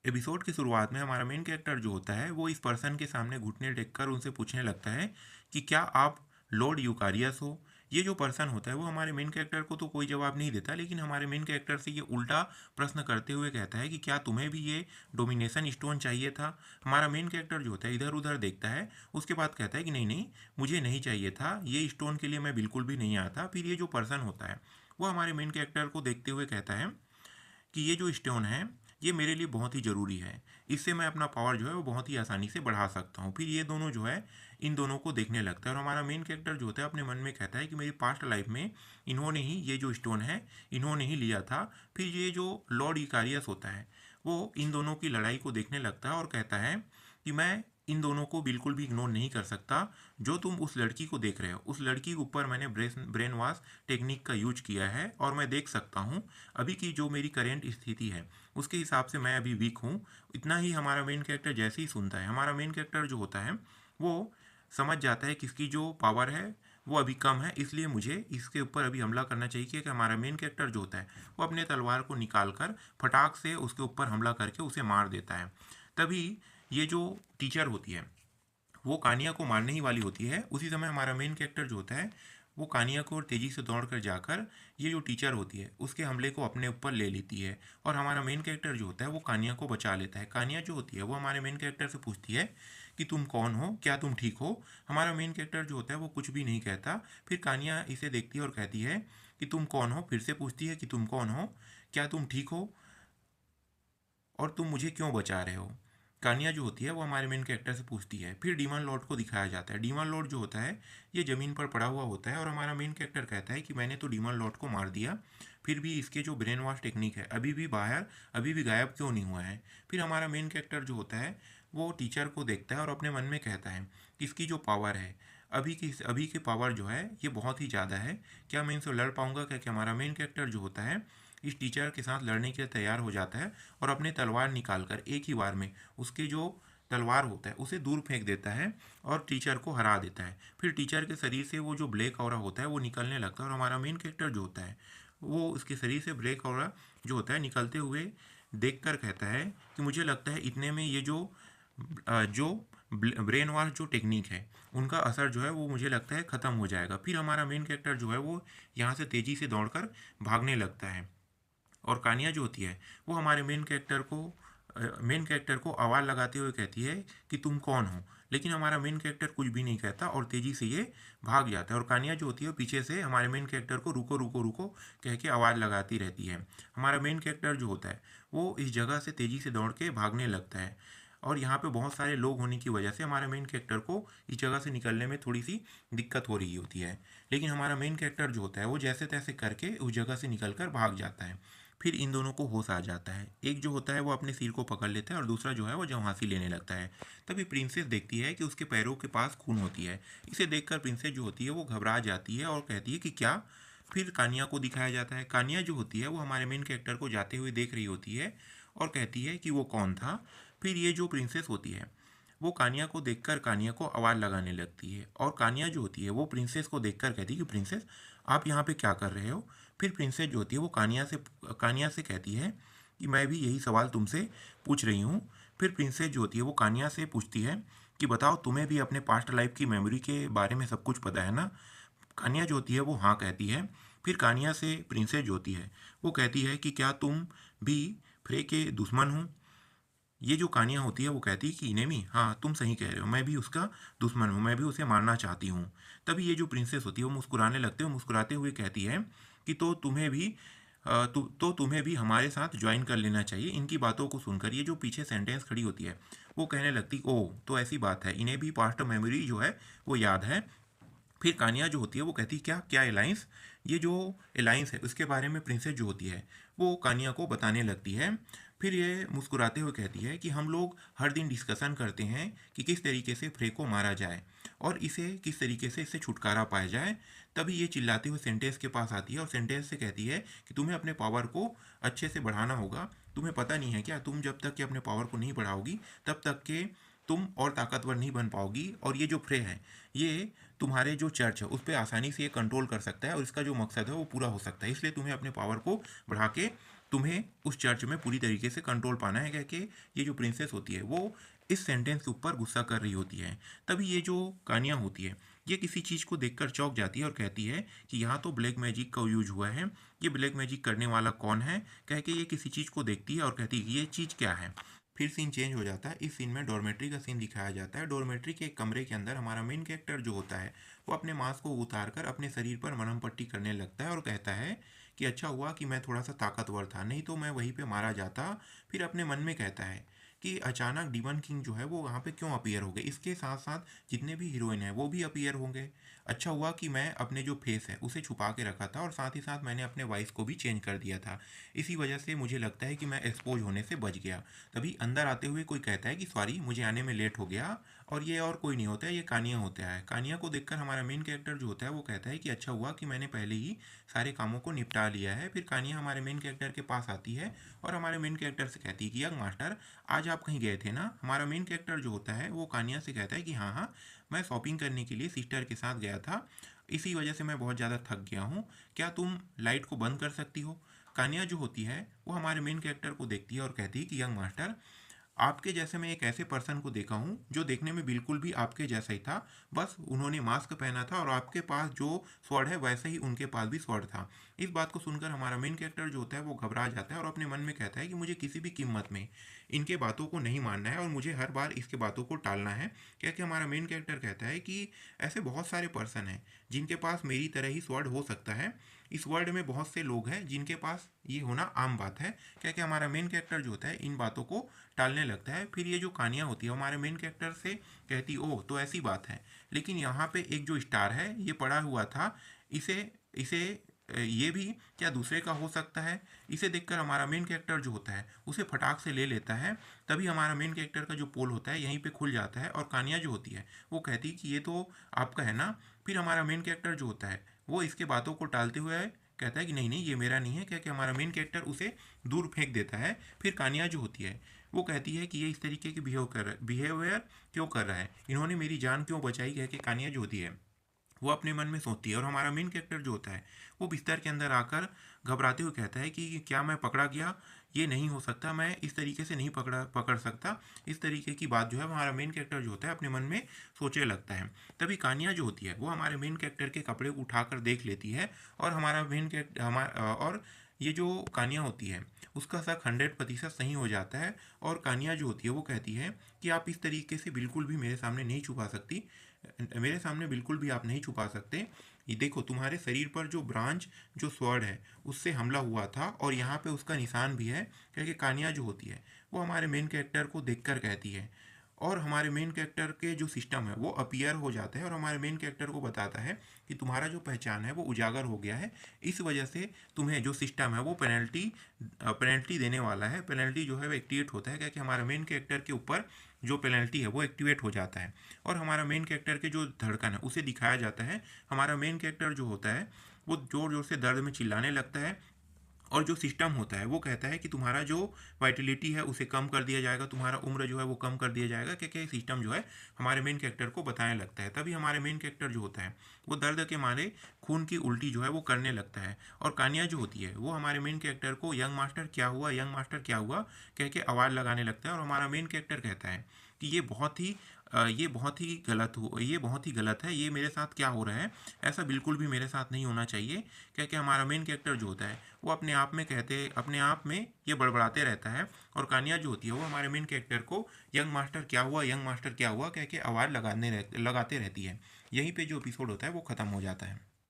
Episode की शुरुआत में हमारा मेन कैरेक्टर जो होता है वो इस पर्सन के सामने घुटने टेक कर उनसे पूछने लगता है कि क्या आप लॉर्ड यूकारियस हो। ये जो पर्सन होता है वो हमारे मेन कैरेक्टर को तो कोई जवाब नहीं देता, लेकिन हमारे मेन कैरेक्टर से ये उल्टा प्रश्न करते हुए कहता है कि क्या तुम्हें भी ये डोमिनेशन स्टोन चाहिए था। हमारा मेन कैरेक्टर जो होता है इधर उधर देखता है, उसके बाद कहता है कि नहीं नहीं, मुझे नहीं चाहिए था, ये स्टोन के लिए मैं बिल्कुल भी नहीं आता। फिर ये जो पर्सन होता है वो हमारे मेन कैरेक्टर को देखते हुए कहता है कि ये जो स्टोन है ये मेरे लिए बहुत ही ज़रूरी है, इससे मैं अपना पावर जो है वो बहुत ही आसानी से बढ़ा सकता हूँ। फिर ये दोनों जो है इन दोनों को देखने लगता है और हमारा मेन कैरेक्टर जो होता है अपने मन में कहता है कि मेरी पास्ट लाइफ में इन्होंने ही ये जो स्टोन है इन्होंने ही लिया था। फिर ये जो लॉर्ड इकारियस होता है वो इन दोनों की लड़ाई को देखने लगता है और कहता है कि मैं इन दोनों को बिल्कुल भी इग्नोर नहीं कर सकता। जो तुम उस लड़की को देख रहे हो उस लड़की के ऊपर मैंने ब्रेन वॉश टेक्निक का यूज किया है और मैं देख सकता हूँ अभी की जो मेरी करेंट स्थिति है उसके हिसाब से मैं अभी वीक हूँ। इतना ही हमारा मेन कैरेक्टर जैसे ही सुनता है, हमारा मेन कैरेक्टर जो होता है वो समझ जाता है कि इसकी जो पावर है वो अभी कम है, इसलिए मुझे इसके ऊपर अभी हमला करना चाहिए। कि हमारा मेन कैरेक्टर जो होता है वो अपने तलवार को निकाल कर फटाक से उसके ऊपर हमला करके उसे मार देता है। तभी ये जो टीचर होती है वो कानिया को मारने ही वाली होती है। उसी समय हमारा मेन कैरेक्टर जो होता है वो कानिया को तेज़ी से दौड़ कर जाकर ये जो टीचर होती है उसके हमले को अपने ऊपर ले लेती है और हमारा मेन कैरेक्टर जो होता है वो कानिया को बचा लेता है। कानिया जो होती है वो हमारे मेन कैरेक्टर से पूछती है कि तुम कौन हो, क्या तुम ठीक हो। हमारा मेन कैरेक्टर जो होता है वो कुछ भी नहीं कहता। फिर कानिया इसे देखती है और कहती है कि तुम कौन हो, फिर से पूछती है कि तुम कौन हो, क्या तुम ठीक हो और तुम मुझे क्यों बचा रहे हो। कानिया जो होती है वो हमारे मेन कैरेक्टर से पूछती है। फिर डीमन लॉर्ड को दिखाया जाता है। डीमन लॉर्ड जो होता है ये ज़मीन पर पड़ा हुआ होता है और हमारा मेन कैरेक्टर कहता है कि मैंने तो डीमन लॉर्ड को मार दिया, फिर भी इसके जो ब्रेन वॉश टेक्निक है अभी भी बाहर, अभी भी गायब क्यों नहीं हुआ है। फिर हमारा मेन कैरेक्टर जो होता है वो टीचर को देखता है और अपने मन में कहता है कि इसकी जो पावर है अभी की पावर जो है ये बहुत ही ज़्यादा है, क्या मैं इनसे लड़ पाऊंगा। क्या क्या हमारा मेन कैरेक्टर जो होता है इस टीचर के साथ लड़ने के लिए तैयार हो जाता है और अपने तलवार निकाल कर एक ही बार में उसके जो तलवार होता है उसे दूर फेंक देता है और टीचर को हरा देता है। फिर टीचर के शरीर से वो जो ब्लैक ऑरा होता है वो निकलने लगता है और हमारा मेन कैरेक्टर जो होता है वो उसके शरीर से ब्लैक ऑरा जो होता है निकलते हुए देखकर कहता है कि मुझे लगता है इतने में ये जो ब्रेन वॉश जो टेक्निक है उनका असर जो है वो मुझे लगता है ख़त्म हो जाएगा। फिर हमारा मेन कैरेक्टर जो है वो यहाँ से तेज़ी से दौड़कर भागने लगता है और कानिया जो होती है वो हमारे मेन कैरेक्टर को आवाज़ लगाते हुए कहती है कि तुम कौन हो। लेकिन हमारा मेन कैरेक्टर कुछ भी नहीं कहता और तेज़ी से ये भाग जाता है और कानिया जो होती है पीछे से हमारे मेन कैरेक्टर को रुको रुको रुको कह के आवाज़ लगाती रहती है। हमारा मेन कैरेक्टर जो होता है वो इस जगह से तेज़ी से दौड़ के भागने लगता है और यहाँ पे बहुत सारे लोग होने की वजह से हमारे मेन कैरेक्टर को इस जगह से निकलने में थोड़ी सी दिक्कत हो रही होती है। लेकिन हमारा मेन कैरेक्टर जो होता है वो जैसे तैसे करके उस जगह से निकल कर भाग जाता है। फिर इन दोनों को होश आ जाता है। एक जो होता है वो अपने सिर को पकड़ लेता है और दूसरा जो है वो जवासी लेने लगता है। तभी प्रिंसेस देखती है कि उसके पैरों के पास खून होती है। इसे देखकर प्रिंसेस जो होती है वो घबरा जाती है और कहती है कि क्या। फिर कानिया को दिखाया जाता है। कानिया जो होती है वो हमारे मेन कैरेक्टर को जाते हुए देख रही होती है और कहती है कि वो कौन था। फिर ये जो प्रिंसेस होती है वो कानिया को देखकर कानिया को आवाज़ लगाने लगती है और कानिया जो होती है वो प्रिंसेस को देखकर कहती है कि प्रिंसेस आप यहाँ पे क्या कर रहे हो। फिर प्रिंसेस जो होती है वो कानिया से कहती है कि मैं भी यही सवाल तुमसे पूछ रही हूँ। फिर प्रिंसेस जो होती है वो कानिया से पूछती है कि बताओ तुम्हें भी अपने पास्ट लाइफ की मेमोरी के बारे में सब कुछ पता है ना। कानिया जो होती है वो हाँ कहती है। फिर कानिया से प्रिंसेस जो होती है वो कहती है कि क्या तुम भी फ्रे के दुश्मन हो। ये जो कानिया होती है वो कहती है कि इनेमी, हाँ तुम सही कह रहे हो, मैं भी उसका दुश्मन हूँ, मैं भी उसे मारना चाहती हूँ। तभी ये जो प्रिंसेस होती है वो मुस्कुराने लगते हो, मुस्कुराते हुए कहती है कि तो तुम्हें भी हमारे साथ ज्वाइन कर लेना चाहिए। इनकी बातों को सुनकर ये जो पीछे सेंटेंस खड़ी होती है वो कहने लगती ओह तो ऐसी बात है, इन्हें भी पास्ट मेमोरी जो है वो याद है। फिर कानिया जो होती है वो कहती है क्या क्या अलाइंस। ये जो अलाइंस है उसके बारे में प्रिंसेस जो होती है वो कानिया को बताने लगती है। फिर ये मुस्कुराते हुए कहती है कि हम लोग हर दिन डिस्कशन करते हैं कि किस तरीके से फ्रे को मारा जाए और इसे किस तरीके से इससे छुटकारा पाया जाए। तभी ये चिल्लाते हुए सेंटेंस के पास आती है और सेंटेंस से कहती है कि तुम्हें अपने पावर को अच्छे से बढ़ाना होगा। तुम्हें पता नहीं है क्या, तुम जब तक कि अपने पावर को नहीं बढ़ाओगी तब तक के तुम और ताकतवर नहीं बन पाओगी और ये जो फ्रे है ये तुम्हारे जो चर्च है उस पर आसानी से ये कंट्रोल कर सकता है और इसका जो मकसद है वो पूरा हो सकता है। इसलिए तुम्हें अपने पावर को बढ़ा के तुम्हें उस चर्च में पूरी तरीके से कंट्रोल पाना है, कह के ये जो प्रिंसेस होती है वो इस सेंटेंस के ऊपर गुस्सा कर रही होती है। तभी ये जो कानिया होती है ये किसी चीज़ को देखकर चौंक जाती है और कहती है कि यहाँ तो ब्लैक मैजिक का यूज हुआ है, ये ब्लैक मैजिक करने वाला कौन है, कह के ये किसी चीज़ को देखती है और कहती है ये चीज़ क्या है। फिर सीन चेंज हो जाता है। इस सीन में डॉर्मेट्री का सीन दिखाया जाता है। डॉर्मेट्री के एक कमरे के अंदर हमारा मेन कैरेक्टर जो होता है वो अपने मास्क को उतार कर अपने शरीर पर मरहम पट्टी करने लगता है और कहता है कि अच्छा हुआ कि मैं थोड़ा सा ताकतवर था, नहीं तो मैं वहीं पे मारा जाता। फिर अपने मन में कहता है कि अचानक डिमन किंग जो है वो वहाँ पे क्यों अपीयर हो गए, इसके साथ साथ जितने भी हीरोइन हैं वो भी अपीयर होंगे। अच्छा हुआ कि मैं अपने जो फेस है उसे छुपा के रखा था और साथ ही साथ मैंने अपने वॉइस को भी चेंज कर दिया था, इसी वजह से मुझे लगता है कि मैं एक्सपोज होने से बच गया। तभी अंदर आते हुए कोई कहता है कि सॉरी मुझे आने में लेट हो गया, और ये और कोई नहीं होता है, ये कानिया होता है। कानिया को देखकर हमारा मेन कैरेक्टर जो होता है वो कहता है कि अच्छा हुआ कि मैंने पहले ही सारे कामों को निपटा लिया है। फिर कानिया हमारे मेन कैरेक्टर के पास आती है और हमारे मेन कैरेक्टर से कहती है कि यंग मास्टर आज आप कहीं गए थे ना। हमारा मेन कैरेक्टर जो होता है वो कानिया से कहता है कि हाँ हाँ, मैं शॉपिंग करने के लिए सिस्टर के साथ गया था, इसी वजह से मैं बहुत ज़्यादा थक गया हूँ, क्या तुम लाइट को बंद कर सकती हो। कानिया जो होती है वो हमारे मेन कैरेक्टर को देखती है और कहती है कि यंग मास्टर आपके जैसे मैं एक ऐसे पर्सन को देखा हूँ जो देखने में बिल्कुल भी आपके जैसा ही था, बस उन्होंने मास्क पहना था और आपके पास जो स्वॉर्ड है वैसे ही उनके पास भी स्वॉर्ड था। इस बात को सुनकर हमारा मेन कैरेक्टर जो होता है वो घबरा जाता है और अपने मन में कहता है कि मुझे किसी भी कीमत में इनके बातों को नहीं मानना है और मुझे हर बार इसके बातों को टालना है। क्या कि हमारा मेन कैरेक्टर कहता है कि ऐसे बहुत सारे पर्सन हैं जिनके पास मेरी तरह ही स्वॉर्ड हो सकता है, इस वर्ल्ड में बहुत से लोग हैं जिनके पास ये होना आम बात है। क्या कि हमारा मेन कैरेक्टर जो होता है इन बातों को टालने लगता है। फिर ये जो कहानियाँ होती है हमारे मेन कैरेक्टर से कहती ओह तो ऐसी बात है, लेकिन यहाँ पे एक जो स्टार है ये पड़ा हुआ था, इसे इसे ये भी क्या दूसरे का हो सकता है। इसे देखकर हमारा मेन कैरेक्टर जो होता है उसे फटाक से ले लेता है। तभी हमारा मेन कैरेक्टर का जो पोल होता है यहीं पे खुल जाता है और कहानियाँ जो होती है वो कहती है कि ये तो आपका है ना। फिर हमारा मेन कैरेक्टर जो होता है वो इसके बातों को टालते हुए कहता है कि नहीं नहीं ये मेरा नहीं है, क्या कि हमारा मेन कैरेक्टर उसे दूर फेंक देता है। फिर कानिया जो होती है वो कहती है कि ये इस तरीके की बिहेवियर क्यों कर रहा है, इन्होंने मेरी जान क्यों बचाई, कह के कानिया जो होती है वो अपने मन में सोचती है। और हमारा मेन कैरेक्टर जो होता है वो बिस्तर के अंदर आकर घबराते हुए कहता है कि क्या मैं पकड़ा गया, ये नहीं हो सकता, मैं इस तरीके से नहीं पकड़ सकता। इस तरीके की बात जो है हमारा मेन कैरेक्टर जो होता है अपने मन में सोचने लगता है। तभी कानिया जो होती है वो हमारे मेन कैरेक्टर के कपड़े को उठाकर देख लेती है और हमारा मेन कैरेक्टर और ये जो कानिया होती है उसका शक 100% सही हो जाता है। और कानिया जो होती है वो कहती है कि आप इस तरीके से बिल्कुल भी मेरे सामने नहीं छुपा सकती, मेरे सामने बिल्कुल भी आप नहीं छुपा सकते। ये देखो तुम्हारे शरीर पर जो ब्रांच जो स्वॉर्ड है उससे हमला हुआ था और यहाँ पे उसका निशान भी है, क्योंकि कानिया जो होती है वो हमारे मेन कैरेक्टर को देखकर कहती है। और हमारे मेन कैरेक्टर के जो सिस्टम है वो अपीयर हो जाता है और हमारे मेन कैरेक्टर को बताता है कि तुम्हारा जो पहचान है वो उजागर हो गया है, इस वजह से तुम्हें जो सिस्टम है वो पेनल्टी देने वाला है। पेनल्टी जो है वो एक्टिवेट होता है, क्योंकि हमारा मेन कैरेक्टर के ऊपर जो पेनल्टी है वो एक्टिवेट हो जाता है और हमारा मेन कैरेक्टर के जो धड़कन है उसे दिखाया जाता है। हमारा मेन कैरेक्टर जो होता है वो ज़ोर ज़ोर से दर्द में चिल्लाने लगता है और जो सिस्टम होता है वो कहता है कि तुम्हारा जो वाइटलिटी है उसे कम कर दिया जाएगा, तुम्हारा उम्र जो है वो कम कर दिया जाएगा, क्योंकि सिस्टम जो है हमारे मेन कैरेक्टर को बताने लगता है। तभी हमारे मेन कैरेक्टर जो होता है वो दर्द के मारे खून की उल्टी जो है वो करने लगता है और कानिया जो होती है वो हमारे मेन कैरेक्टर को यंग मास्टर क्या हुआ, यंग मास्टर क्या हुआ कह के आवाज़ लगाने लगता है। और हमारा मेन कैरेक्टर कहता है कि ये बहुत ही गलत है, ये मेरे साथ क्या हो रहा है, ऐसा बिल्कुल भी मेरे साथ नहीं होना चाहिए। क्या क्या हमारा मेन कैरेक्टर जो होता है वो अपने आप में ये बड़बड़ाते रहता है और कानिया जो होती है वो हमारे मेन कैरेक्टर को यंग मास्टर क्या हुआ, यंग मास्टर क्या हुआ कह के आवाज़ लगाते रहती है। यहीं पे जो एपिसोड होता है वो ख़त्म हो जाता है।